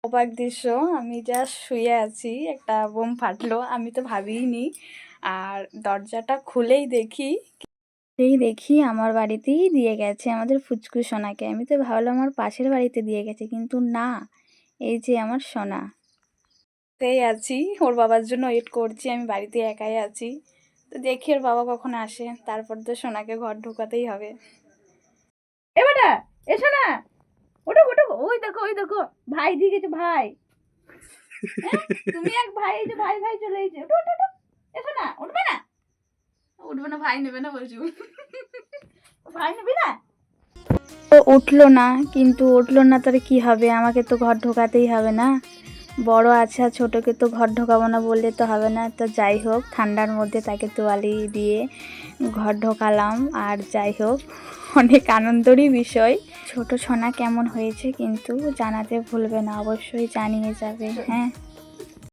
অবাক দৃশ্য, আমি জাস্ট শুয়ে আছি, একটা বোম ফাটলো, আমি তো ভাবিনি। আর দরজাটা খুলেই দেখি আমার বাড়িতেই দিয়ে গেছে আমাদের ফুচকু সোনাকে। আমি তো ভাবলাম আমার পাশের বাড়িতে দিয়ে গেছে, কিন্তু না, এই যে আমার সোনা। সেই আছি, ওর বাবার জন্য ওয়েট করছি, আমি বাড়িতে একাই আছি। তো দেখি ওর বাবা কখন আসে, তারপর তো সোনাকে ঘর ঢোকাতেই হবে। এ বেটা, এসো না, ওঠো ওঠো, ওই দেখো ওই দেখো, ভাই দিয়ে গেছে ভাই। তুমি এক ভাই, এই যে ভাই ভাই চলে এসেছে, ওঠো ওঠো ওঠো, এসো না, উঠবে না, উঠবে না, ভাই নেবে না বলছি। ভাই নেবে না। ও উঠলো না, কিন্তু উঠলো না তার কি হবে, আমাকে তো ঘর ঢোকাতেই হবে না। বড় আছে আর ছোটোকে তো ঘর ঢোকাবো না বললে তো হবে না। তো যাই হোক, ঠান্ডার মধ্যে তাকে তোয়ালি দিয়ে ঘর ঢোকালাম। আর যাই হোক, অনেক আনন্দেরই বিষয়। ছোট সোনা কেমন হয়েছে কিন্তু জানাতে ভুলবে না, অবশ্যই জানিয়ে যাবে, হ্যাঁ।